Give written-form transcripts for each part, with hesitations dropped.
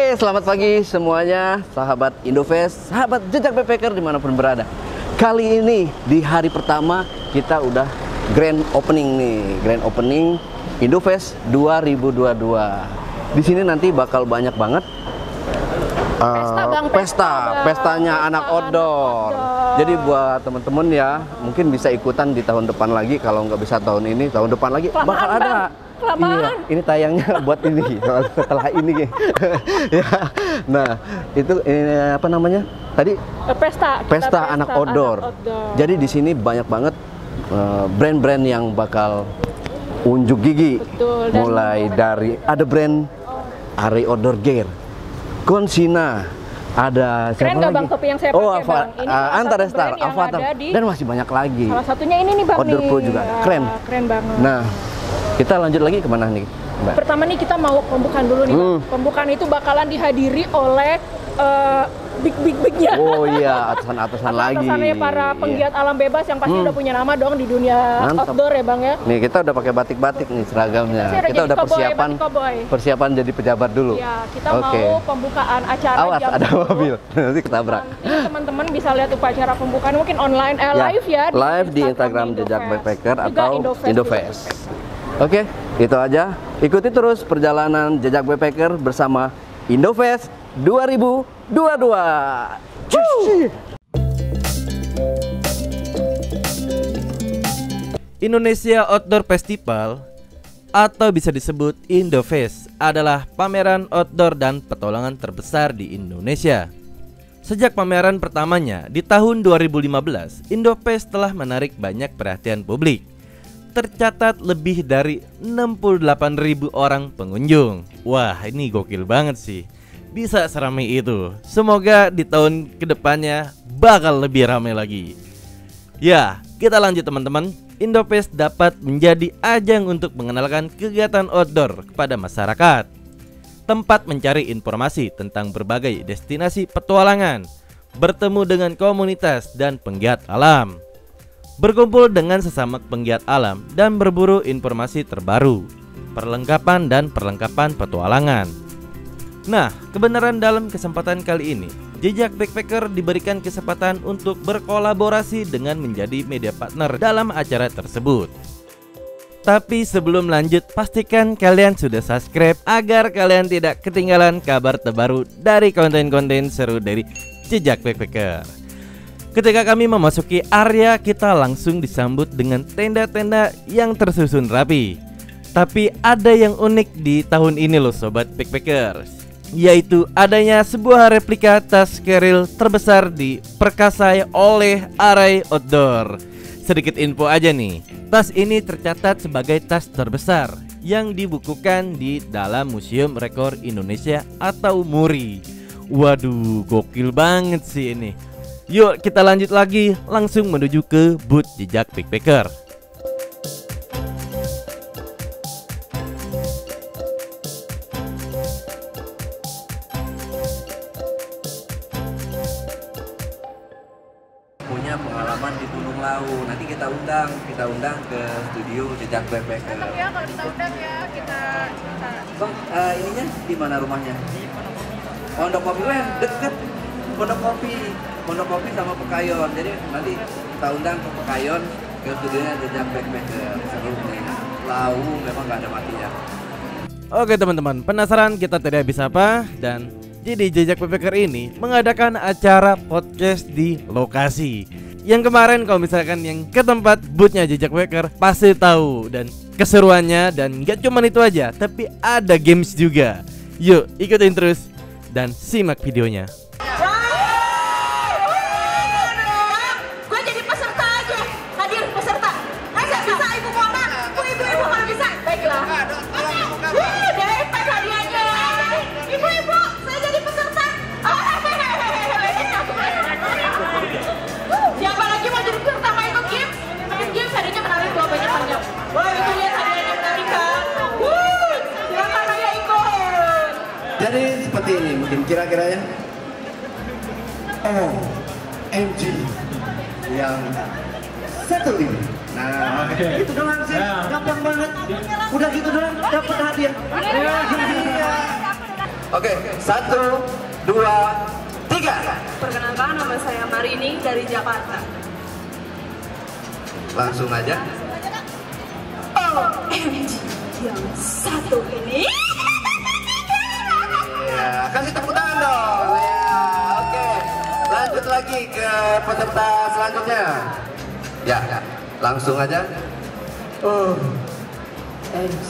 Oke, selamat pagi semuanya, sahabat Indofest, sahabat jejak backpacker dimanapun berada. Kali ini di hari pertama kita udah grand opening nih, grand opening Indofest 2022. Di sini nanti bakal banyak banget pestanya anak outdoor. Jadi buat temen-temen ya, mungkin bisa ikutan di tahun depan lagi. Kalau nggak bisa tahun ini, tahun depan lagi bakal ada. Iya, ini tayangnya buat ini setelah ini. Ya, nah itu ini apa namanya? Tadi pesta anak outdoor. Jadi di sini banyak banget brand-brand yang bakal unjuk gigi. Betul, mulai dari ada brand Ari Outdoor Gear, Konsina, ada keren nggak bang topi yang saya pakai bang? Ini Antara Star, Avatar, dan masih banyak lagi. Salah satunya ini nih bang. Outdoor Pro juga, ya, keren. Keren banget. Nah, kita lanjut lagi kemana nih, Mbak? Pertama nih kita mau pembukaan dulu nih bang. Pembukaan itu bakalan dihadiri oleh big-nya. Oh iya, atasan-atasan lagi. Atasannya para penggiat alam bebas yang pasti udah punya nama dong di dunia outdoor ya bang ya. Nih kita udah pakai batik-batik nih seragamnya. Kita udah persiapan jadi pejabat dulu. Iya, kita mau pembukaan acara. Awas ada mobil, nanti ketabrak. Nanti teman-teman bisa lihat upacara pembukaan mungkin online, live ya. Live di Instagram Jejak Backpacker atau Indofest. Oke, itu aja. Ikuti terus perjalanan Jejak Backpacker bersama Indofest 2022. Indonesia Outdoor Festival atau bisa disebut Indofest adalah pameran outdoor dan petualangan terbesar di Indonesia. Sejak pameran pertamanya di tahun 2015, Indofest telah menarik banyak perhatian publik. Tercatat lebih dari 68.000 orang pengunjung. Wah, ini gokil banget sih. Bisa seramai itu. Semoga di tahun kedepannya bakal lebih ramai lagi. Ya, kita lanjut teman-teman. Indofest dapat menjadi ajang untuk mengenalkan kegiatan outdoor kepada masyarakat. Tempat mencari informasi tentang berbagai destinasi petualangan, bertemu dengan komunitas dan penggiat alam, berkumpul dengan sesama penggiat alam dan berburu informasi terbaru, perlengkapan petualangan. Nah, kebenaran dalam kesempatan kali ini, Jejak Backpacker diberikan kesempatan untuk berkolaborasi dengan menjadi media partner dalam acara tersebut. Tapi sebelum lanjut, pastikan kalian sudah subscribe agar kalian tidak ketinggalan kabar terbaru dari konten-konten seru dari Jejak Backpacker. Ketika kami memasuki area, kita langsung disambut dengan tenda-tenda yang tersusun rapi. Tapi ada yang unik di tahun ini loh sobat backpackers, yaitu adanya sebuah replika tas keril terbesar diperkasai oleh Arai Outdoor. Sedikit info aja nih, tas ini tercatat sebagai tas terbesar yang dibukukan di dalam Museum Rekor Indonesia atau MURI. Waduh, gokil banget sih ini. Yuk kita lanjut lagi, langsung menuju ke booth Jejak Backpacker. Punya pengalaman di Gunung Lawu, nanti kita undang ke studio Jejak Backpacker. Tetap ya kalau kita undang ya kita. Bang, ininya di mana rumahnya? Di Pondok Kopi. Deket Pondok Kopi sama Pekayon. Jadi nanti kita undang ke Pekayon, ke studionya Jejak Backpacker. Seru nih. Lawu memang nggak ada matinya. Oke teman-teman, penasaran kita tadi habis apa? Dan jadi Jejak Backpacker ini mengadakan acara podcast di lokasi. Yang kemarin kalau misalkan yang ke tempat boothnya Jejak Backpacker pasti tahu dan keseruannya, dan gak cuma itu aja, tapi ada games juga. Yuk ikutin terus dan simak videonya. Gue jadi peserta aja, hadir peserta. Masa bisa ibu kota? Ibu kalau bisa, baiklah. Dapat hadiahnya. Ibu, saya jadi peserta. Siapa lagi mau jadi peserta sama ikut games? Ikut games hadiahnya menarik loh, banyak. Wah, itu lihat hadiahnya menarik kan? Silakan aja ikut. Jadi seperti ini mungkin kira-kiranya. OMG yang satu ini. Nah, itu doang sih, gampang banget. Udah gitu doang dapat hadiah. Oke, 1, 2, 3. Perkenalkan, nama saya Marini dari Jakarta. Langsung aja. OMG, yang satu ini. Ya, kasih tepuk tangan dong. Ya, oke. Lanjut lagi ke peserta selanjutnya. Ya, langsung aja. Oh, MC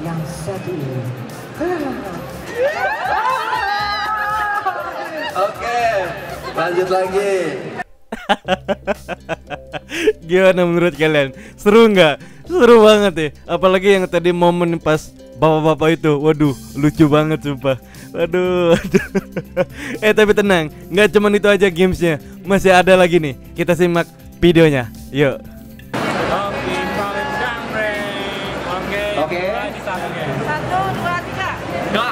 yang satu ini. Oke, lanjut lagi. Gimana menurut kalian? Seru nggak? Seru banget ya. Apalagi yang tadi momen pas bapak-bapak itu. Waduh, lucu banget sumpah. Waduh, waduh. Tapi tenang, nggak cuma itu aja gamesnya. Masih ada lagi nih. Kita simak videonya. Yuk. Oke. 1, 2, 3.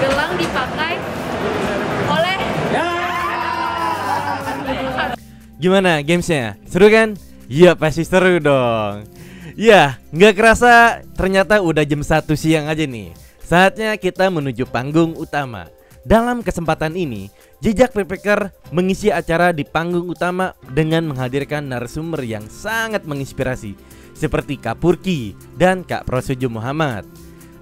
Gelang dipakai oleh Gimana gamesnya? Seru kan? Iya pasti seru dong. Ya, nggak kerasa ternyata udah jam 1 siang aja nih. Saatnya kita menuju panggung utama. Dalam kesempatan ini, Jejak Backpacker mengisi acara di panggung utama dengan menghadirkan narasumber yang sangat menginspirasi seperti Kak Purki dan Kak Prasojo Muhammad.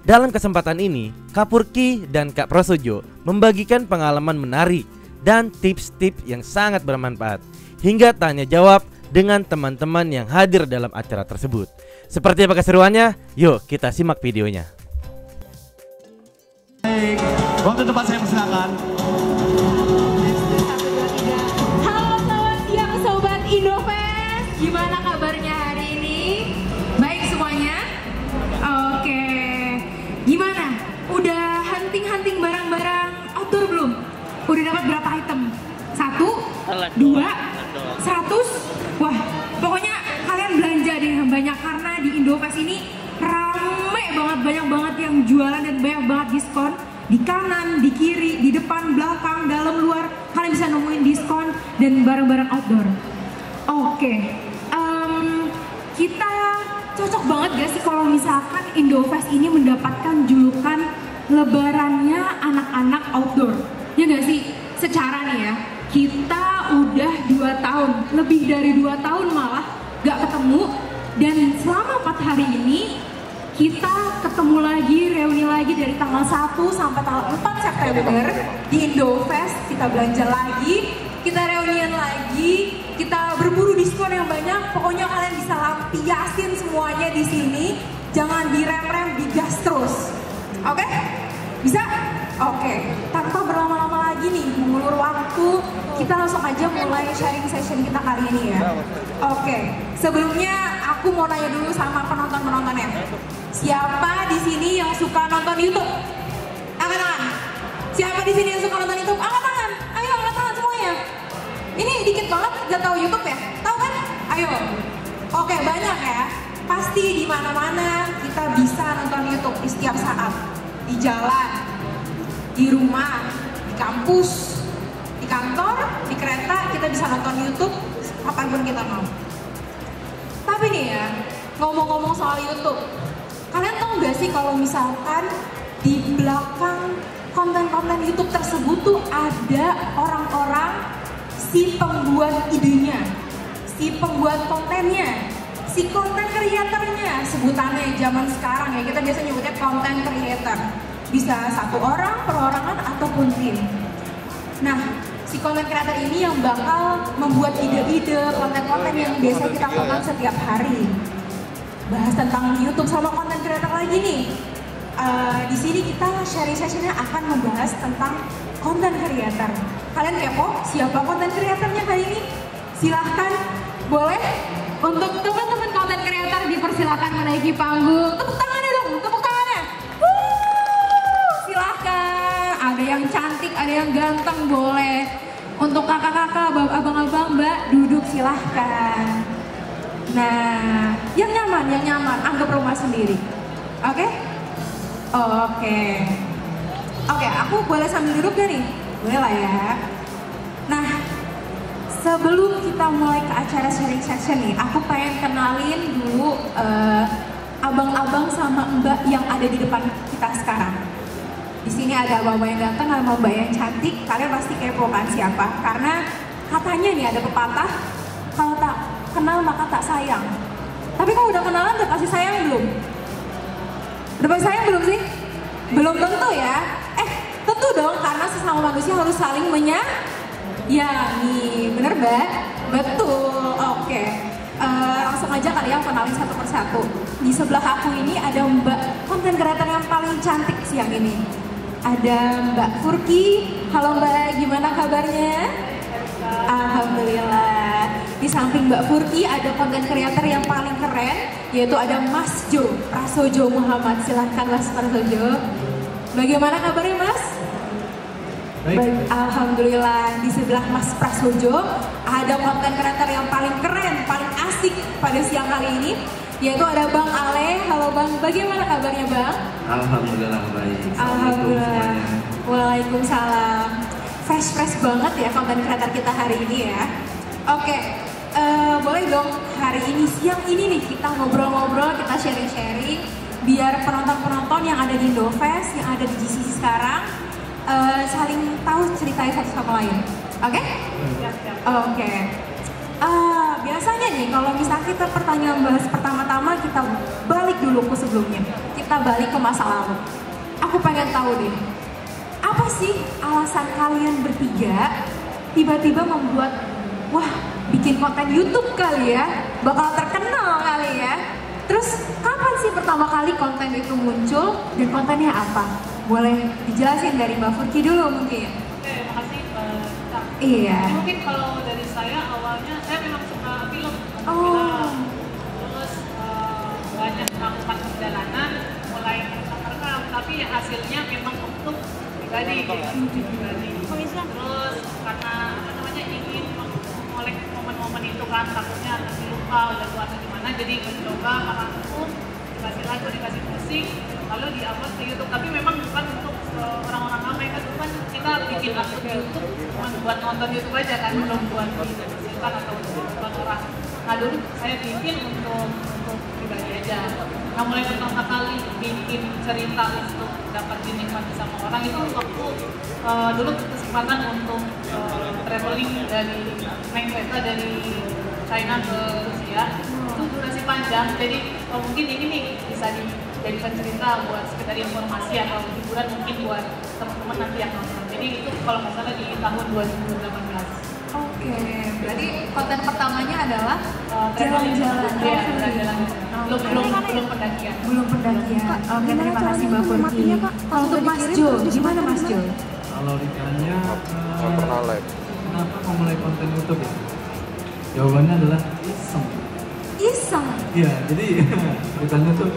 Dalam kesempatan ini, Kak Purki dan Kak Prasojo membagikan pengalaman menarik dan tips-tips yang sangat bermanfaat hingga tanya jawab dengan teman-teman yang hadir dalam acara tersebut. Seperti apa keseruannya? Yuk kita simak videonya. Baik, waktu tempat saya persilakan. Halo, selamat siang Sobat Indofest. Gimana kabarnya hari ini? Baik semuanya? Oke. Gimana? Udah hunting-hunting barang-barang outdoor belum? Udah dapat berapa item? 1, 2, 100? Wah, pokoknya kalian belanja deh yang banyak karena di Indofest ini rame banget, banyak banget yang jualan dan banyak banget diskon. Di kanan, di kiri, di depan, belakang, dalam, luar, kalian bisa nemuin diskon dan barang-barang outdoor. Oke, kita cocok banget gak sih kalau misalkan Indofest ini mendapatkan julukan lebarannya anak-anak outdoor? Ya gak sih? Secara nih ya, kita udah 2 tahun, lebih dari 2 tahun malah gak ketemu. Dan selama 4 hari ini kita ketemu lagi, reuni lagi dari tanggal 1 sampai tanggal 4 September di Indofest. Kita belanja lagi, kita reunian lagi, kita berburu diskon yang banyak. Pokoknya kalian bisa lampiasin semuanya di sini. Jangan direm-rem, digas terus. Oke? Bisa? Oke. Tanpa berlama-lama lagi nih, mengulur waktu, kita langsung aja mulai sharing session kita kali ini ya. Oke. Sebelumnya aku mau nanya dulu sama penonton-penontonnya. Siapa di sini yang suka nonton YouTube? Angkat tangan. Siapa di sini yang suka nonton YouTube? Angkat tangan. Ayo angkat tangan semuanya. Ini dikit banget gak tahu YouTube ya? Tahu kan? Ayo. Oke, banyak ya. Pasti di mana-mana kita bisa nonton YouTube di setiap saat. Di jalan, di rumah, di kampus, di kantor, di kereta, kita bisa nonton YouTube kapanpun kita mau. Tapi nih ya, ngomong-ngomong soal YouTube, kalian tahu gak sih kalau misalkan di belakang konten-konten YouTube tersebut tuh ada orang-orang, si pembuat idenya, si pembuat kontennya, si konten kreatornya, sebutannya zaman sekarang ya, kita biasa nyebutnya konten kreator. Bisa 1 orang, perorangan, ataupun tim. Nah, si konten kreator ini yang bakal membuat ide-ide, konten-konten yang biasa kita tonton setiap hari. Bahas tentang YouTube sama konten kreator lagi nih. Di sini kita sharing sessionnya akan membahas tentang konten kreator. Kalian kepo siapa konten kreatornya kali ini? Silahkan, boleh untuk teman-teman konten kreator dipersilakan menaiki panggung. Tepuk tangannya dong, tepuk tangannya. Silahkan. Ada yang cantik, ada yang ganteng, boleh. Untuk kakak-kakak, abang-abang, mbak, duduk silahkan. Nah, yang nyaman, anggap rumah sendiri. Oke? Oke, aku boleh sambil duduk gak nih? Boleh lah ya. Nah, sebelum kita mulai ke acara sharing session nih, aku pengen kenalin dulu abang-abang sama mbak yang ada di depan kita sekarang. Di sini ada abang yang ganteng sama mbak yang cantik. Kalian pasti kepo kan siapa? Karena katanya nih ada pepatah, kalau tak kenal maka tak sayang. Tapi kalau udah kenalan udah kasih sayang belum? Udah kasih sayang belum sih? Belum tentu ya. Tentu dong, karena sesama manusia harus saling menyayangi. Bener mbak? Betul. Oke. Langsung aja kali ya kenalin satu persatu. Di sebelah aku ini ada mbak konten kreator yang paling cantik siang ini. Ada Mbak Furki. Halo Mbak, gimana kabarnya? Alhamdulillah. Di samping Mbak Furki ada konten kreator yang paling keren, yaitu ada Mas Jo, Prasojo Muhammad. Silahkan Mas Prasojo. Bagaimana kabarnya Mas? Baik. Alhamdulillah. Di sebelah Mas Prasojo ada konten kreator yang paling keren, paling asik pada siang kali ini, yaitu ada Bang Ale. Halo Bang, bagaimana kabarnya Bang? Alhamdulillah baik. Alhamdulillah. Waalaikumsalam. Fresh banget ya konten kreator kita hari ini ya. Oke, boleh dong hari ini siang ini nih kita ngobrol-ngobrol, kita sharing-sharing, biar penonton-penonton yang ada di Indofest, yang ada di GCC sekarang saling tahu ceritanya satu sama lain. Oke? Oke. Biasanya nih kalau misalnya kita pertanyaan bahas pertama-tama kita balik dulu ke sebelumnya. Kita balik ke masa lalu. Aku pengen tahu deh, apa sih alasan kalian bertiga tiba-tiba membuat, wah bikin konten YouTube kali ya, bakal terkenal kali ya. Terus kapan sih pertama kali konten itu muncul dan kontennya apa? Boleh dijelasin dari Mbak Furki dulu mungkin. Oke, makasih Kak. Iya. Mungkin kalau dari saya awalnya saya memang suka film. Terus banyak melakukan perjalanan, mulai merekam, tapi ya hasilnya memang untuk pribadi. Terus karena ingin mengolek momen-momen itu kan, takutnya nanti lupa udah tua atau gimana, jadi mencoba merangkum, dikasih lagu, dikasih musik, lalu di-upload ke YouTube. Tapi memang bukan untuk orang-orang ramai kan, bukan kita bikin akun YouTube cuma buat nonton YouTube aja kan, belum buat disebarkan atau buat orang. Nah dulu saya bikin untuk pribadi aja. Nah mulai pertama kali bikin cerita untuk dapat dinikmati sama orang itu waktu dulu kesempatan untuk traveling dari naik kereta dari China ke Rusia. Itu durasi panjang, jadi mungkin ini nih bisa dijadikan cerita buat sekedar informasi atau hiburan mungkin buat teman-teman nanti yang nonton. Jadi itu kalau nggak salah di tahun 2018. Oke, berarti konten pertamanya adalah jalan-jalan. Iya, jalan-jalan. Belum pendakian. Belum pendakian. Oke, terima kasih Mbak Furki. Kalau untuk Mas Jo, gimana Mas Jo? Kalau ditanya kenapa mau mulai konten YouTube ya? Jawabannya adalah iseng. Iseng? Iya, jadi ceritanya tuh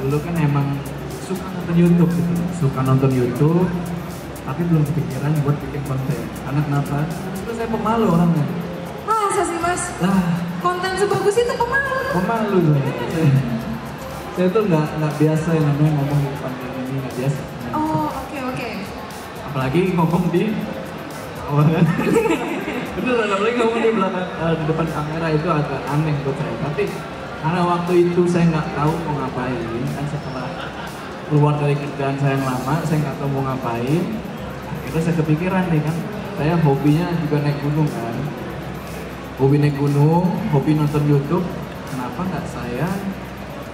dulu kan emang suka nonton YouTube gitu. Suka nonton YouTube, tapi belum kepikiran buat bikin konten. Karena kenapa? Terus saya pemalu orangnya. Masa sih Mas? Lah, konten sebagus itu pemalu? Pemalu saya tuh nggak biasa yang namanya ngomong di depan ini, nggak biasa. Oh, oke. Apalagi ngomong di awalnya. Bener, apalagi ngomong di belakang, di depan kamera itu agak aneh buat saya. Tapi karena waktu itu saya nggak tahu mau ngapain, kan setelah keluar dari kerjaan saya yang lama, saya nggak tahu mau ngapain. Akhirnya saya kepikiran nih kan, saya hobinya juga naik gunung kan. Hobi naik gunung, hobi nonton YouTube, kenapa nggak saya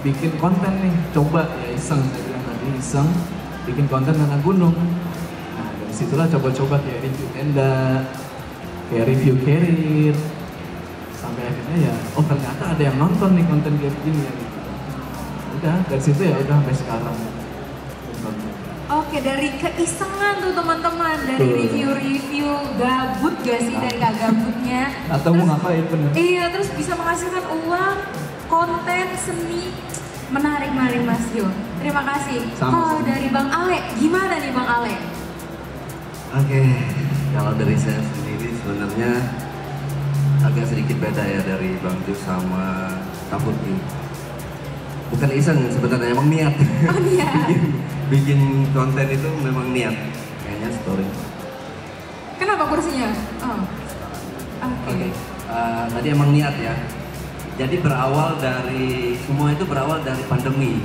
bikin konten nih? Coba ya iseng, saya bilang tadi iseng, bikin konten tentang gunung. Nah dari situlah coba-coba kayak review tenda, kayak review carrier, sampai akhirnya ya, oh ternyata ada yang nonton nih konten kayak gini ya. Udah dari situ ya udah sampai sekarang. Oke, dari keisengan tuh teman-teman, dari review-review gabut gak sih, dari gak gabutnya. Atau mau ngapain bener? Iya, terus bisa menghasilkan uang, konten, seni. Menarik Mas Jo. Terima kasih. Kalau dari Bang Ale, gimana nih Bang Ale? Oke, kalau dari saya sendiri sebenarnya agak sedikit beda ya dari Bang Jo sama Kak Furki. Bukan iseng sebenarnya, emang niat. Oh niat. bikin konten itu memang niat, kayaknya story. Kenapa kursinya? Oh. Oke. Tadi emang niat ya. Jadi semua itu berawal dari pandemi.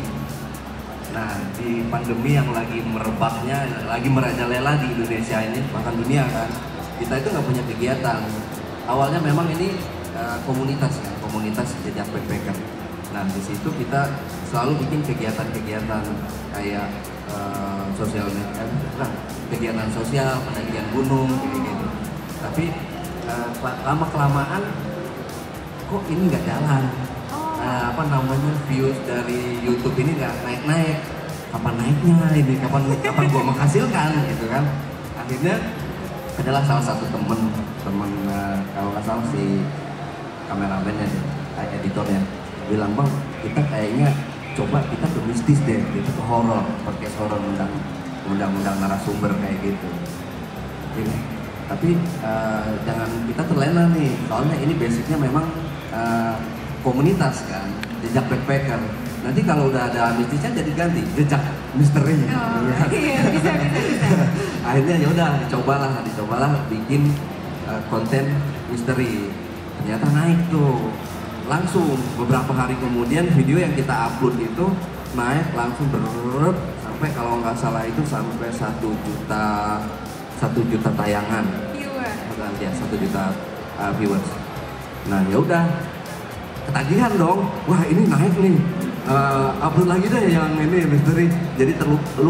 Nah, di pandemi yang lagi merebaknya, lagi merajalela di Indonesia ini, bahkan dunia kan, kita itu nggak punya kegiatan. Awalnya memang ini komunitas kan, komunitas jejak backpacker. Nah, di situ kita selalu bikin kegiatan-kegiatan kayak sosial media, kegiatan sosial, pendakian gunung, kayak gitu. Tapi lama-kelamaan kok ini nggak jalan. Views dari YouTube ini nggak naik-naik. Kapan naiknya ini? Kapan gua menghasilkan gitu kan? Akhirnya adalah salah satu temen kalau nggak salah si kameramennya, editornya bilang, bang, kita kayaknya coba kita ke mistis deh, gitu, ke horor, podcast horor, undang narasumber kayak gitu. Jadi, tapi jangan kita terlena nih, soalnya ini basicnya memang komunitas kan, jejak backpacker. Nanti kalau udah ada mistisnya jadi ganti jejak misteri. Iya, bisa. Akhirnya ya udah dicobalah bikin konten misteri. Ternyata naik tuh. Langsung beberapa hari kemudian video yang kita upload itu naik langsung sampai kalau nggak salah itu sampai 1 juta tayangan. Ya 1 juta viewers. Nah ya udah ketagihan dong. Wah ini naik nih. Upload lagi deh yang ini misteri. Jadi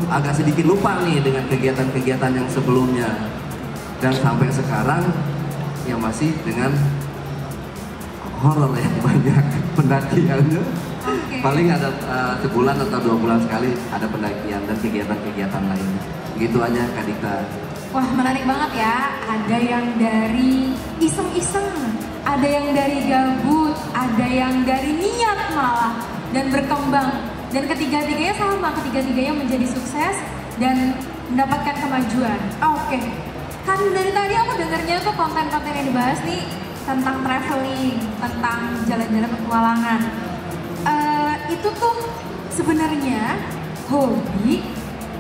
agak sedikit lupa nih dengan kegiatan-kegiatan yang sebelumnya. Dan sampai sekarang ya masih dengan horor yang banyak pendakiannya. Paling ada sebulan atau 2 bulan sekali ada pendakian dan kegiatan-kegiatan lainnya. Gitu aja Kak Dika. Wah, menarik banget ya. Ada yang dari iseng-iseng, ada yang dari gabut, ada yang dari niat malah dan berkembang. Dan ketiga-tiganya menjadi sukses dan mendapatkan kemajuan. Oke. Kan dari tadi aku dengarnya tuh konten-konten yang dibahas nih tentang traveling, tentang jalan-jalan petualangan. Itu tuh sebenarnya hobi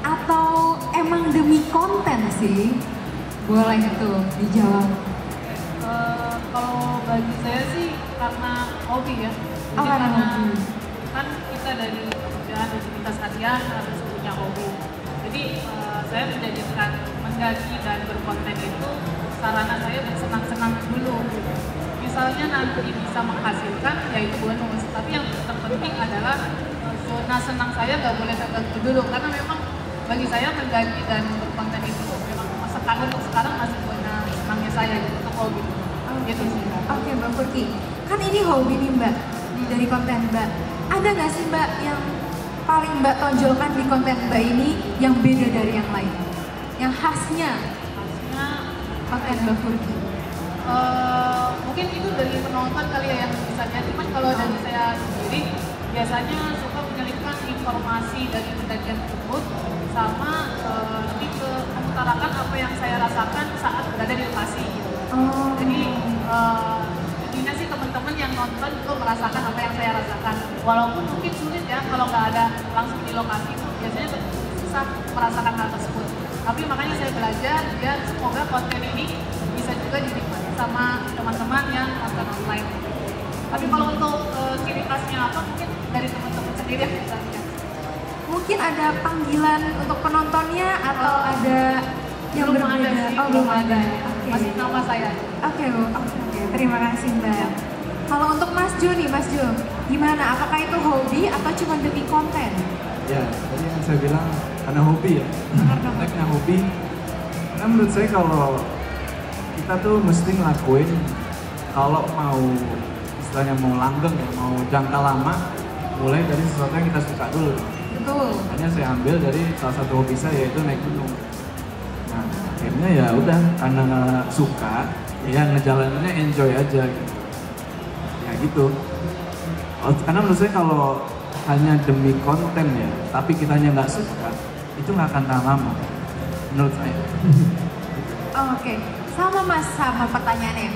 atau emang demi konten sih? Boleh tuh dijawab. Kalau bagi saya sih karena hobi ya. Jadi karena hobi. Kan kita dari pekerjaan rutinitas harian harus punya hobi. Jadi saya menjadikan mendaki dan berkonten itu sarana saya bersenang-senang dulu. Misalnya nanti bisa menghasilkan, ya itu bonus. Tapi yang terpenting adalah zona senang saya nggak boleh terganggu dulu. Karena memang bagi saya mendaki dan berkonten itu memang untuk sekarang masih zona senangnya saya gitu, untuk hobi. Gitu sih. Oke, Mbak Furki. Kan ini hobi nih Mbak, dari konten Mbak. Ada nggak sih Mbak yang paling Mbak tonjolkan di konten Mbak ini yang beda dari yang lain? Yang khasnya konten Mbak Furki? Mungkin itu dari penonton kali ya yang bisa lihat. Cuman kalau dari saya sendiri biasanya suka menyelipkan informasi dari pendakian tersebut sama lebih ke mengutarakan apa yang saya rasakan saat berada di lokasi. Jadi intinya sih teman-teman yang nonton itu merasakan apa yang saya rasakan. Walaupun mungkin sulit ya kalau nggak ada langsung di lokasi itu biasanya susah merasakan hal tersebut. Tapi makanya saya belajar ya semoga konten ini bisa juga dinikmati sama teman-teman yang nonton online. Tapi kalau untuk ciri khasnya apa mungkin dari teman-teman sendiri yang bisa lihat. Mungkin ada panggilan untuk penontonnya atau ada yang belum berbeda? Ada sih, belum ada. Masih nama saya. Oke. Terima kasih Mbak. Kalau untuk Mas Jo nih, Mas Jo, gimana? Apakah itu hobi atau cuma demi konten? Ya, tadi yang saya bilang karena hobi ya. Karena hobi. Karena menurut saya kalau kita tuh mesti ngelakuin kalau mau istilahnya mau langgeng ya, mau jangka lama, mulai dari sesuatu yang kita suka dulu. Betul. Makanya saya ambil dari salah satu hobi saya yaitu naik gunung. Nah, akhirnya ya udah karena suka, ya ngejalaninnya enjoy aja gitu. Ya gitu. Karena menurut saya kalau hanya demi konten ya, tapi kitanya nggak suka, itu nggak akan tahan lama. Menurut saya. Oke. Sama Mas, sama pertanyaannya.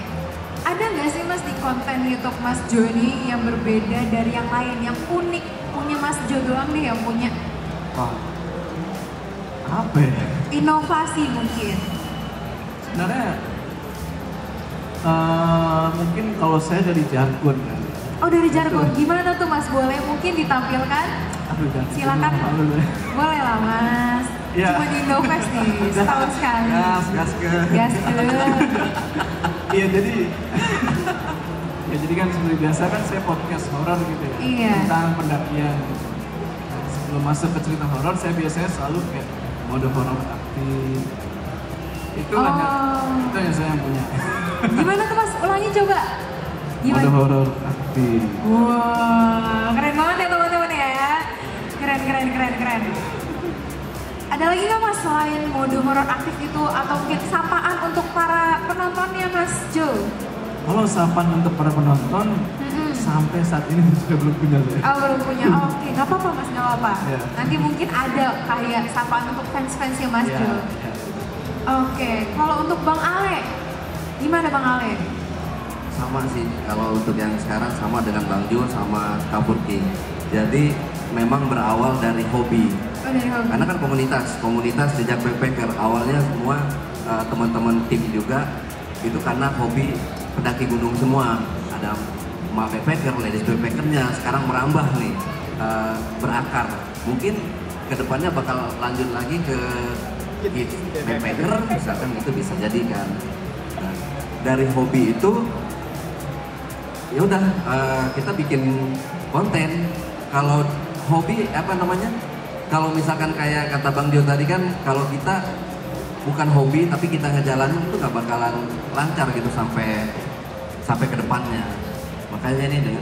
Ada nggak sih Mas di konten YouTube Mas Joni yang berbeda dari yang lain, yang unik? Punya Mas Jo doang nih yang punya. Wah, apa ya? Inovasi mungkin. Sebenarnya mungkin kalau saya dari jargon kan. Oh dari Jargon, gimana tuh Mas? Boleh mungkin ditampilkan? Aduh, Silakan. Boleh lah Mas. Iya. Cuma di Indofest nih, setahun sekali. Gas ke. Iya jadi ya jadi kan seperti biasa kan saya podcast horor gitu ya. Iya. Tentang pendakian gitu. Nah, sebelum masuk ke cerita horor saya biasanya selalu kayak mode horor aktif. Itu hanya itu yang saya punya. Gimana tuh Mas? Ulangi coba. Mode horor aktif. Wah, keren banget ya teman-teman ya. Keren. Ada lagi nggak Mas selain mode horor aktif itu atau mungkin sapaan untuk para penontonnya Mas Jo? Kalau sapaan untuk para penonton sampai saat ini sudah belum punya saya. Oh belum punya, oke nggak apa-apa Mas, nggak apa-apa. Yeah. Nanti mungkin ada kayak sapaan untuk fans-fansnya Mas Jo. Oke, kalau untuk Bang Ale, gimana Bang Ale? Sama sih, kalau untuk yang sekarang sama dengan Bang Jo sama Kapur King. Jadi memang berawal dari hobi. Oh, dari hobi. Karena kan komunitas jejak backpacker awalnya semua teman-teman tim juga itu karena hobi pendaki gunung semua. Ada ma backpacker, ladies backpackernya sekarang merambah nih berakar. Mungkin kedepannya bakal lanjut lagi ke kids backpacker, misalkan itu bisa jadi kan. Nah, dari hobi itu ya udah kita bikin konten. Kalau hobi apa namanya? Kalau misalkan kayak kata Bang Dio tadi kan, kalau kita bukan hobi tapi kita ngejalanin itu nggak bakalan lancar gitu sampai ke depannya. Makanya ini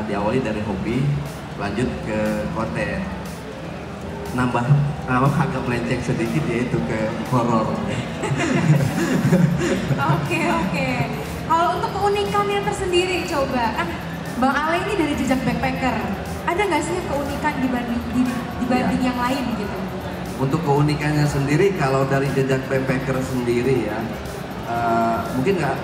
diawali dari hobi, lanjut ke konten. Nambah agak melenceng sedikit yaitu ke horor. Oke. Kalau untuk keunikannya tersendiri coba kan Bang Ale ini dari jejak backpacker. Ada nggak sih keunikan dibanding yang lain gitu? Untuk keunikannya sendiri, kalau dari jejak backpacker sendiri ya, mungkin nggak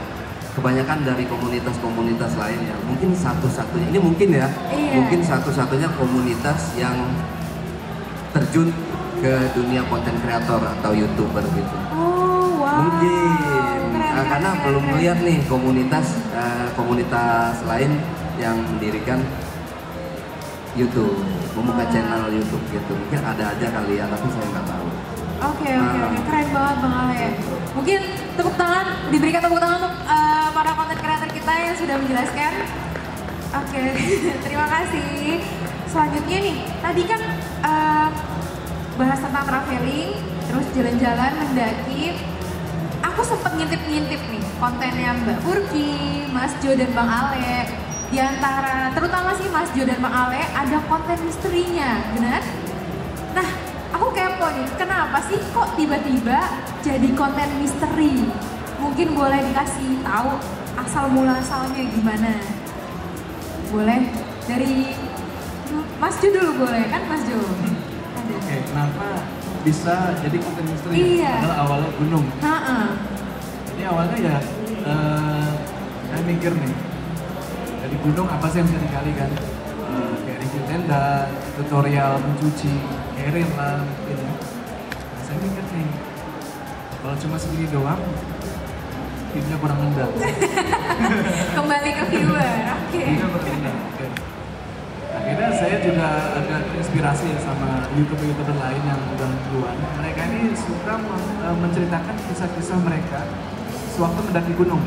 kebanyakan dari komunitas-komunitas lain ya. Mungkin satu-satunya, ini mungkin ya, mungkin satu-satunya komunitas yang terjun ke dunia konten kreator atau YouTuber gitu. Oh wow. Mungkin karena belum melihat nih komunitas lain yang mendirikan YouTube, membuka channel YouTube gitu. Mungkin ada aja kali ya, tapi saya nggak tahu. Oke. Keren banget Bang Ale. Mungkin diberikan tepuk tangan untuk para konten kreator kita yang sudah menjelaskan. Oke, terima kasih. Selanjutnya nih, tadi kan bahas tentang traveling, terus jalan-jalan, mendaki. Aku sempat ngintip-ngintip nih kontennya Mbak Purki, Mas Jo dan Bang Ale. Di antara, terutama sih Mas Jo dan Bang Ale, ada konten misterinya, benar? Nah, aku kepo nih, kenapa sih kok tiba-tiba jadi konten misteri? Mungkin boleh dikasih tahu asal muasalnya gimana? Boleh dari Mas Jo dulu boleh kan Mas Jo? Oke, kenapa bisa jadi konten misteri? Iya. Adalah awalnya gunung. Ini awalnya ya saya mikir nih, dari gunung apa sih yang bisa digali kan? Kayak review tenda, tutorial mencuci, carrier lah gitu. Nah, saya mikir nih, kalau cuma segini doang, timnya kurang rendah. Kembali ke viewer, oke. Timnya kurang rendah, oke. Akhirnya saya juga agak terinspirasi ya sama YouTuber lain yang udah duluan. Mereka ini suka menceritakan kisah-kisah mereka sewaktu mendaki gunung.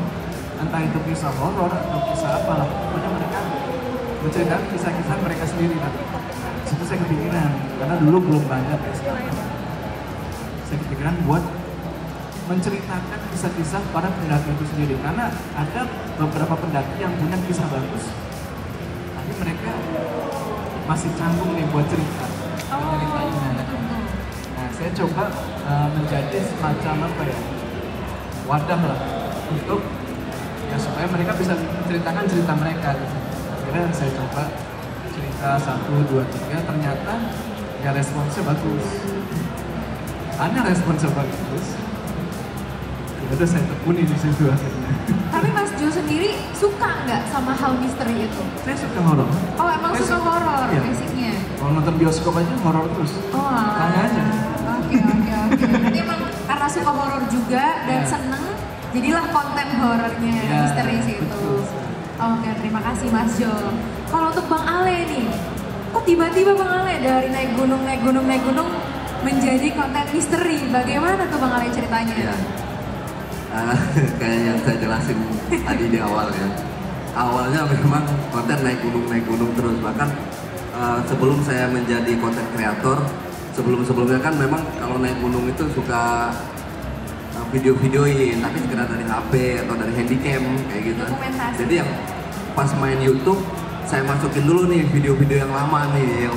Entah itu kisah horor atau kisah apa lah. Pokoknya mereka menceritakan kisah-kisah mereka sendiri nanti. Situ saya kepikiran, karena dulu belum banyak ya sekarang. Saya kepikiran buat menceritakan kisah-kisah para pendaki itu sendiri. Karena ada beberapa pendaki yang punya kisah bagus. Tapi mereka masih canggung nih buat cerita. Nah, saya coba menjadi semacam apa ya, wadah lah untuk ya supaya mereka bisa menceritakan cerita mereka gitu. Akhirnya saya coba cerita 1, 2, 3, ternyata ya responsnya bagus. Ada responsnya bagus. Ya udah saya tekuni di situ akhirnya. Tapi Mas Jo sendiri suka nggak sama hal misteri itu? Saya suka horor. Oh emang Saya suka horor iya. basicnya? Kalau nonton bioskop aja horor terus. Oh Tanya aja. Oke. Berarti emang karena suka horor juga dan seneng, jadilah konten horornya Iya, misteri itu. betul. Oke, terima kasih Mas Jo. Kalau untuk Bang Ale nih, kok tiba-tiba Bang Ale dari naik gunung menjadi konten misteri? Bagaimana tuh Bang Ale ceritanya? Ya. Kayak yang saya jelasin tadi di awal ya. Awalnya memang konten naik gunung terus. Bahkan sebelum saya menjadi konten kreator, sebelumnya kan memang kalau naik gunung itu suka video-videoin, tapi sekedar dari HP atau dari handycam kayak gitu. Jadi yang pas main YouTube, saya masukin dulu nih video-video yang lama nih, yang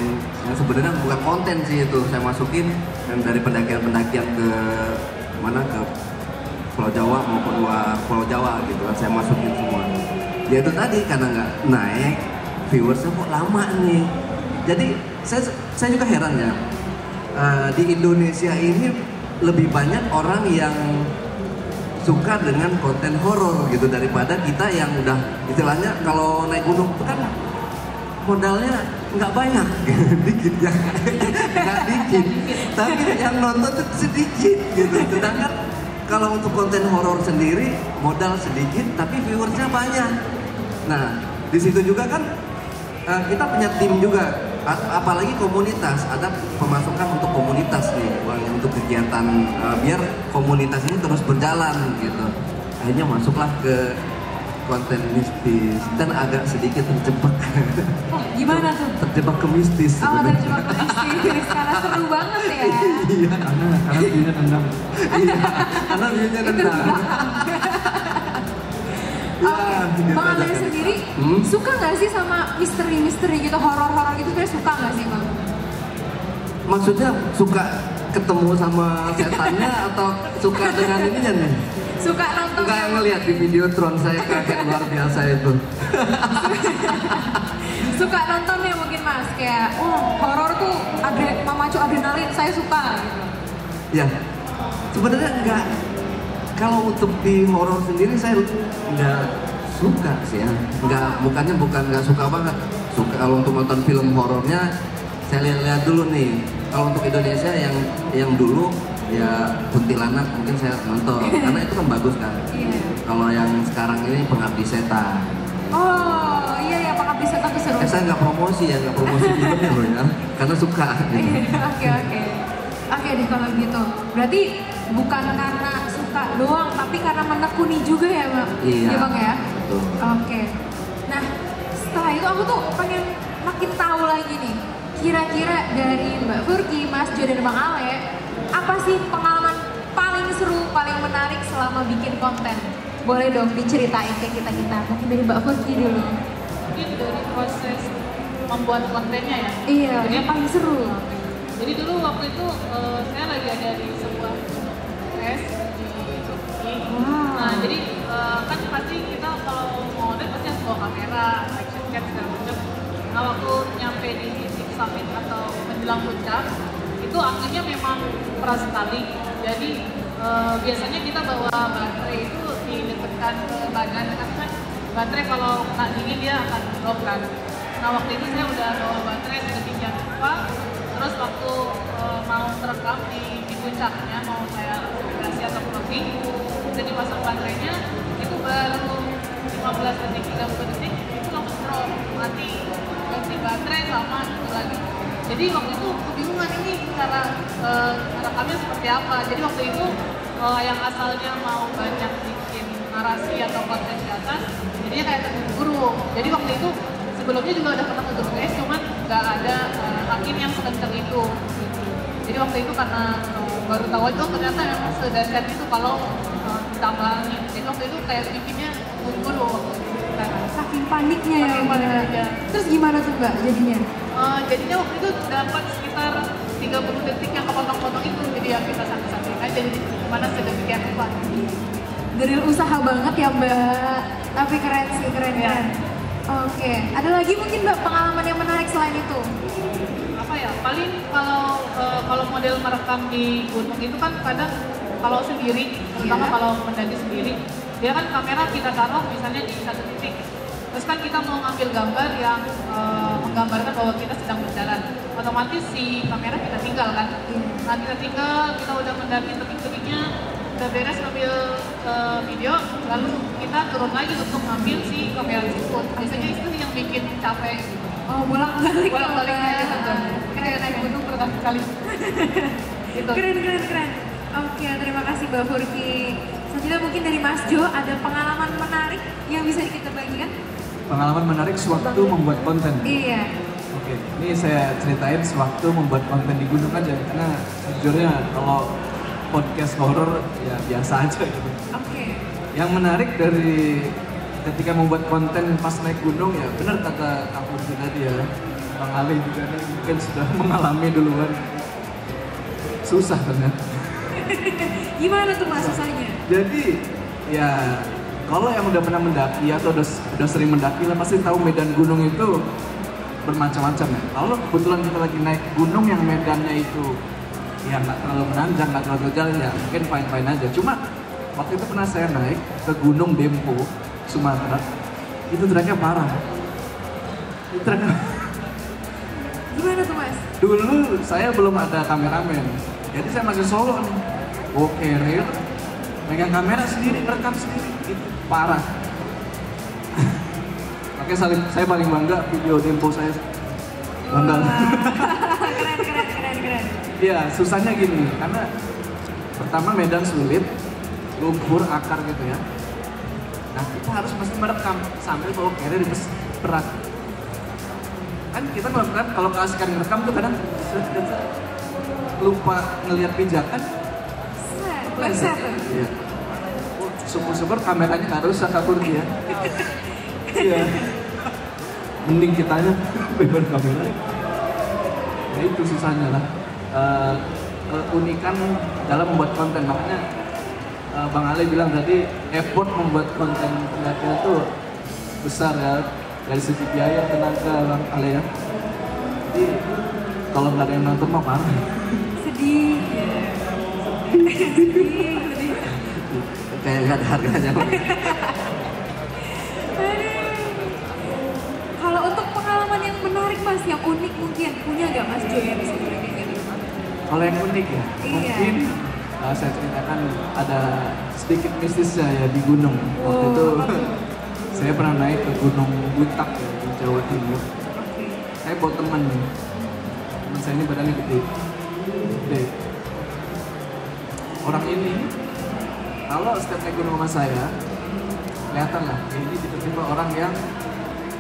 sebenarnya bukan konten sih itu. Saya masukin yang dari pendakian-pendakian ke mana, ke Pulau Jawa maupun luar Pulau Jawa gitu kan, saya masukin semua. Ya itu tadi, karena nggak naik, viewersnya kok lama nih. Jadi saya juga heran ya, di Indonesia ini lebih banyak orang yang suka dengan konten horor gitu daripada kita yang udah istilahnya kalau naik gunung itu kan modalnya nggak banyak, dikit ya, nggak dikit, tapi yang nonton tuh sedikit gitu. Sedangkan kalau untuk konten horor sendiri modal sedikit tapi viewersnya banyak. Nah di situ juga kan kita punya tim juga, apalagi komunitas, ada pemasukan untuk komunitas nih, untuk kegiatan biar komunitas ini terus berjalan gitu. Akhirnya masuklah ke konten mistis dan agak sedikit terjebak. Oh, gimana tuh? Terjebak ke mistis. Oh, terjebak ke mistis, karena seru banget ya. Iya, karena view-nya nendang. Iya, karena view-nya nendang. Oke, Bang Ale sendiri suka nggak sih sama misteri-misteri gitu, horor-horor gitu, sebenarnya suka nggak sih Bang? Maksudnya suka ketemu sama setannya atau suka dengan ininya nih? Suka nonton. Suka ngeliat di video Tron saya kaget luar biasa itu. Suka nontonnya mungkin Mas, kayak horor tuh memacu adrenalin, saya suka gitu. Ya, sebenarnya enggak. Kalau untuk di horor sendiri saya nggak suka sih ya. Bukan nggak suka banget. Suka kalau untuk nonton film horornya saya lihat dulu nih. Kalau untuk Indonesia yang dulu ya Kuntilanak mungkin saya nonton karena itu kan bagus kan. Kalau yang sekarang ini Pengabdi Setan. Oh iya ya, Pengabdi Setan tuh seru. Saya nggak promosi filmnya loh ya, karena suka. Gitu. Oke deh kalau gitu. Berarti bukan karena suka doang, tapi karena menekuni juga ya Bang? Iya. Ya Bang ya? Betul. Oke. Nah setelah itu aku tuh pengen makin tahu lagi nih. Kira-kira dari Mbak Furki, Mas Jo, dan Bang Ale, apa sih pengalaman paling seru, paling menarik selama bikin konten? Boleh dong diceritain ke kita-kita. Mungkin dari Mbak Furki dulu. Mungkin dari proses membuat kontennya ya? Iya, yang paling seru. Jadi dulu waktu itu saya lagi ada di sebuah tes di Turki. Nah jadi kan pasti kita kalau mau model pasti harus bawa kamera, action cam segala macam. Nah waktu nyampe di titik summit atau menjelang puncak itu anginnya memang keras sekali. Jadi biasanya kita bawa baterai itu didekatkan ke badan, karena kan baterai kalau kena dingin dia akan drop kan. Nah waktu itu saya udah bawa baterai ketinggian apa. Terus waktu mau terekam di puncaknya, mau saya fotografi atau vlogging, udah dipasang baterainya, itu baru 15 detik, 30 detik, itu langsung drop, mati, ganti baterai sama itu lagi. Jadi waktu itu kebingungan ini cara rekamnya seperti apa. Jadi waktu itu yang asalnya mau banyak bikin narasi atau konten di atas, jadinya kayak terburu-buru. Jadi waktu itu sebelumnya juga udah pernah untuk guys, cuman nggak ada angin yang sekencang itu. Jadi waktu itu karena baru tahu itu ternyata memang sedahsyat itu kalau ditambah angin. Jadi waktu itu kayak bikinnya buru-buru. Saking paniknya ya Mbak. Terus gimana tuh Mbak jadinya? Jadinya waktu itu dapat sekitar 30 detik yang kepotong-potong itu. Jadi ya kita santai-santai aja, jadi mana sedemikian rupa. Dari usaha banget ya Mbak. Tapi keren sih, keren. Oke, ada lagi mungkin Mbak pengalaman yang menarik selain itu? Apa ya, paling kalau model merekam di gunung itu kan kadang kalau sendiri, terutama kalau mendaki sendiri, dia kan kamera kita taruh misalnya di satu titik. Terus kan kita mau ngambil gambar yang menggambarkan bahwa kita sedang berjalan. Otomatis si kamera kita tinggal kan. Nah kita tinggal, kita udah mendaki tebing-tebingnya, udah beres ngambil video, lalu kita kita turun lagi untuk ngambil si kamera seafood. Biasanya itu yang bikin capek gitu. Oh, bolak-balik Bolak-baliknya gitu. Kayak naik gunung berkali-kali. Gitu. Keren. Oke, terima kasih Mbak Furki. Selanjutnya mungkin dari Mas Jo, ada pengalaman menarik yang bisa kita bagikan? Pengalaman menarik sewaktu membuat konten. Iya. Oke, ini saya ceritain sewaktu membuat konten di gunung aja. Karena sejujurnya kalau podcast horor ya biasa aja gitu. Oke. Yang menarik dari ketika membuat konten pas naik gunung ya benar kata Kak Putri tadi ya. Bang Ali juga nih mungkin sudah mengalami duluan. Susah ternyata. Gimana tuh Mas susahnya? Jadi ya kalau yang udah pernah mendaki atau udah sering mendaki lah pasti tahu medan gunung itu bermacam-macam ya. Kalau kebetulan kita lagi naik gunung yang medannya itu ya nggak terlalu menanjak, nggak terlalu terjal ya mungkin fine-fine aja. Cuma waktu itu pernah saya naik ke Gunung Dempo, Sumatera, itu treknya parah. Itu treknya... Gimana tuh Mas? Dulu saya belum ada kameramen, jadi saya masih solo nih. Bawa carrier, megang kamera sendiri, rekam sendiri, itu parah. Makanya saya paling bangga video Dempo saya. Bangga. Keren. Iya, susahnya gini, karena pertama medan sulit, lumpur, akar gitu ya. Nah, kita harus mesti merekam sambil bawa carrier berat. Kan kita melakukan kalau keasikan ngerekam tuh kadang lupa ngelihat pijakan. Pleset. Iya. Syukur-syukur kameranya nggak rusak Kak Purki ya. Iya. Mending kitanya beban kamera. Ya itu susahnya lah. Keunikan dalam membuat konten, makanya Bang Ale bilang tadi effort membuat konten pendakian itu besar ya, dari segi biaya, tenaga Bang Ale ya. Jadi kalau nggak ada yang nonton mah parah. Sedih. Kayak nggak ada harganya. Kalau untuk pengalaman yang menarik Mas, yang unik mungkin punya nggak Mas Jo yang bisa dibagikan? Kalau yang unik ya, Iya. mungkin saya ceritakan ada sedikit mistisnya ya di gunung. Waktu itu saya pernah naik ke Gunung Butak ya, di Jawa Timur. Saya bawa teman nih. Teman saya ini badannya gede. Orang ini, kalau setiap naik gunung sama saya, kelihatan lah, ini tipe-tipe orang yang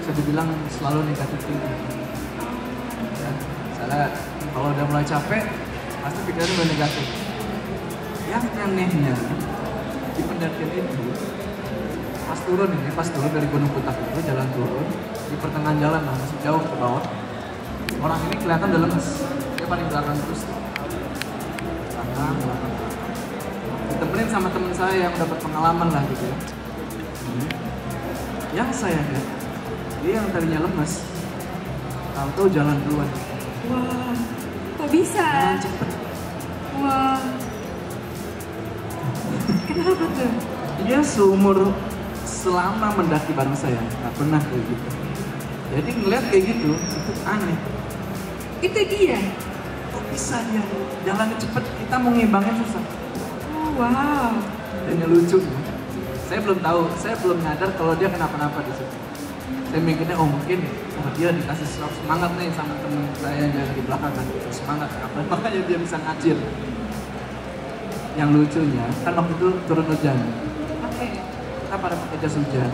bisa dibilang selalu negatif tinggi. Ya, misalnya kalau udah mulai capek, pasti pikirannya udah negatif. Yang anehnya, di pendakian itu, pas turun dari Gunung Butak itu, jalan turun, di pertengahan jalan lah, masih jauh ke bawah, orang ini kelihatan udah lemes, dia paling belakang terus. Belakang. Ditemenin sama temen saya yang dapat pengalaman lah gitu ya. Yang saya lihat, dia yang tadinya lemes, tahu-tahu jalan duluan. Wah, kok bisa? Jalan cepet. Wah. Kenapa tuh? Dia selama mendaki bareng saya, nggak pernah kayak gitu. Jadi ngeliat kayak gitu, itu aneh. Itu dia? Kok bisa dia jalannya cepet, kita mau ngimbangin susah. Oh, wow. Dan yang lucu, saya belum nyadar kalau dia kenapa-napa di situ. Saya mikirnya, mungkin dia dikasih semangat nih sama temen saya yang dari belakang kan, semangat apa, makanya dia bisa ngacir. Yang lucunya, kan waktu itu turun hujan. Oke. Kita pada pakai jas hujan.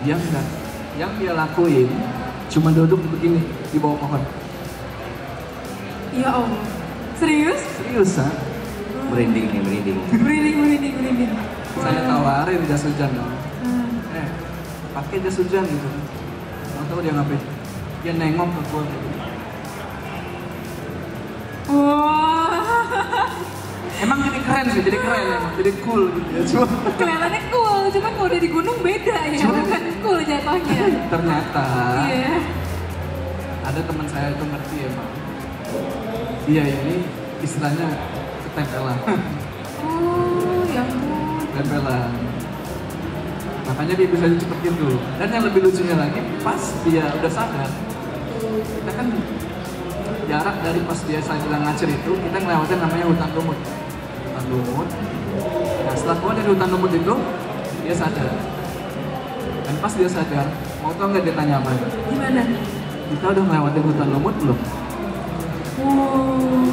Dia enggak. Yang dia lakuin cuma duduk begini di bawah pohon. Ya Allah. Serius? Serius, ha? Merinding nih, merinding. Merinding. Saya tawarin jas hujan dong. Pakai jas hujan gitu. Nggak tahu dia ngapain. Dia nengok ke gua gitu. Wah. Emang jadi keren sih, jadi keren emang, jadi cool gitu ya. Cuma Kelihatannya cool, cuma kalau udah di gunung beda ya, bukan cool jatuhnya. ternyata Iya. ada teman saya itu ngerti emang. Dia ini istilahnya ketempelan. Oh, ya ampun. Tempelan. Makanya dia bisa cepet gitu. Dan yang lebih lucunya lagi, pas dia udah sadar, kita kan jarak dari pas dia saya bilang ngacir itu, kita ngelewatin namanya hutan lumut. Hutan lumut. Nah setelah keluar dari hutan lumut itu, dia sadar. Dan pas dia sadar, mau tau nggak dia tanya apa? Gimana? Kita udah ngelewatin hutan lumut belum? Oh,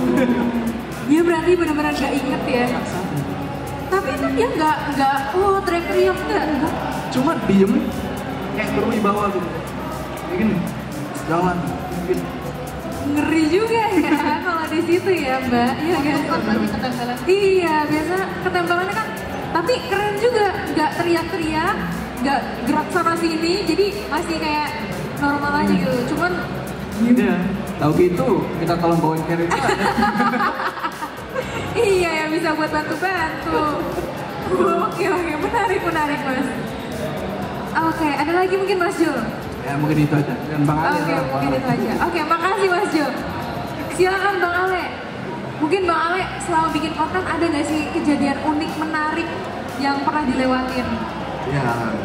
dia berarti benar-benar gak inget ya. Nggak sadar. Tapi itu dia nggak, teriak-teriak nggak? Cuma diem, kayak berwibawa gitu. Gini, jalan, gitu. Ngeri juga ya kalau di situ ya Mbak. Iya kan? lagi ketempelan. Iya, biasa ketempelannya kan. Tapi keren juga, nggak teriak-teriak, nggak gerak sana sini, jadi masih kayak normal aja gitu. Cuman Iya, tahu gitu kita tolong bawain carry itu ada. iya ya bisa buat bantu-bantu. Oke, menarik Mas. Oke, ada lagi mungkin Mas Jul? Ya mungkin itu aja. Dan Bang Ale. Oke, mungkin itu aja. Oke, makasih Mas Jul. Silakan Bang Ale. Mungkin Bang Ale selama bikin konten ada nggak sih kejadian unik menarik yang pernah dilewatin? Ya,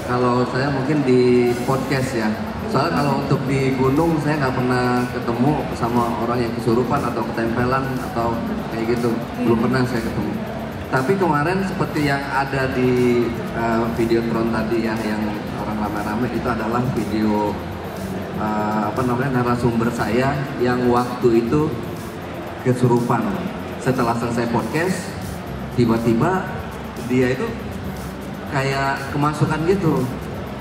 kalau saya mungkin di podcast ya. Soalnya kalau untuk di gunung saya nggak pernah ketemu sama orang yang kesurupan atau ketempelan atau kayak gitu. Belum pernah saya ketemu. Tapi kemarin seperti yang ada di video Tron tadi ya, yang orang rame-rame itu adalah video narasumber saya yang waktu itu kesurupan. Setelah selesai podcast, tiba-tiba dia itu kayak kemasukan gitu.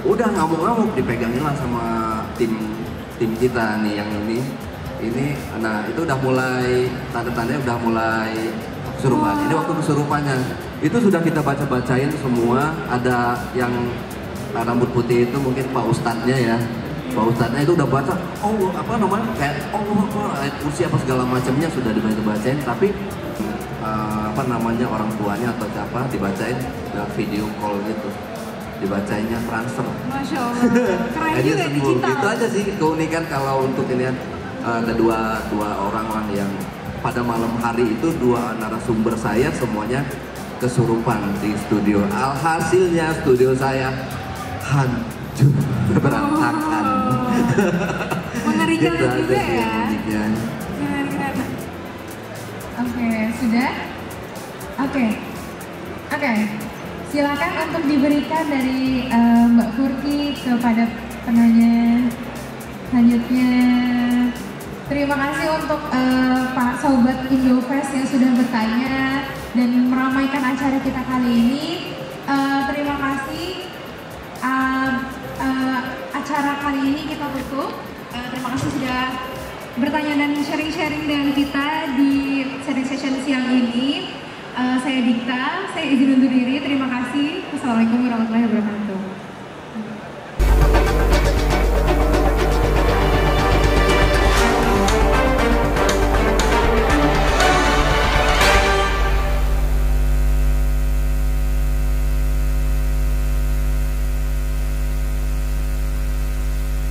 Udah ngamuk-ngamuk, dipegangin lah sama tim kita nih yang ini. Nah itu udah mulai tanda-tandanya udah mulai kesurupan. Ini waktu kesurupannya itu sudah kita bacain semua. Ada yang rambut putih itu mungkin Pak Ustadznya ya. Pak Ustadznya itu udah baca, kayak ayat kursi apa segala macamnya sudah dibacain. Tapi orang tuanya atau siapa dibacain lewat video call gitu. Dibacainnya transfer. Masya Allah, keren juga digital. Itu aja sih keunikan kalau untuk ini ada dua orang yang pada malam hari itu dua narasumber saya semuanya kesurupan di studio. Alhasilnya studio saya hancur berantakan. Mengerikan Gitu juga aja ya. uniknya. Keren. Oke, sudah? Oke. Silakan untuk diberikan dari Mbak Furki kepada penanya selanjutnya. Terima kasih untuk Pak Sobat Indofest yang sudah bertanya dan meramaikan acara kita kali ini. Terima kasih. Acara kali ini kita tutup. Terima kasih sudah bertanya dan sharing-sharing dengan kita di sharing session siang ini. Saya Dikta, saya izin undur diri. Terima kasih. Wassalamualaikum warahmatullahi wabarakatuh.